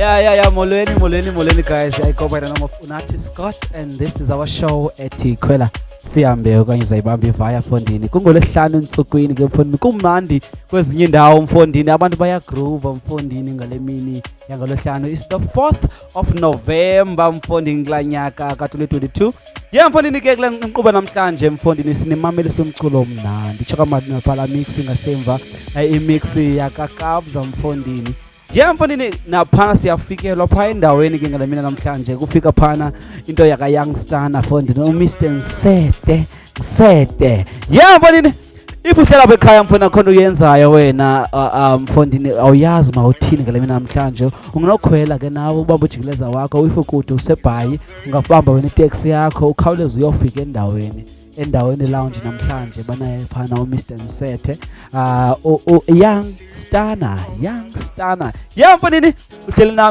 Yeah. Molweni, guys. I go by the name of Unati Scott, and this is our show at Khwela. Sihambe okanye uzoyibamb'ivaya mfondini. KungoLwesihlanu entsukwini ke mfondini. Kumnandi kwezinye indawo mfondini. Abantu bayagroove mfondini ngale mini yangoLwesihlanu. It's the 4th of November mfondini kula nyaka ka-2022. Yeah mfondini ke kule nkqubo namhlanje mfondini sinemameli somculo omnandi. Choka maphala mix ngasemva imix yakakabza mfondini. Yeah mfondini naphana siyafikelwa phaa endaweni ke ngale mina namhlanje kufika phana into yaka youngster mfondini uMr Nsete. Yeah mfondini ibuhlela lapha ekhaya mfondini khona uyenzayo wena mfondini awuyazi mawuthini ngale mina namhlanje unginokhwela ke nawe ubamba ujikeleza wakho uyifukude usebhayi ungabamba wena itaxi yakho ukhawuleze uyofika endaweni lounge namhlanje banaye phana uMr Nsete youngster yeah mfondini uhleli nami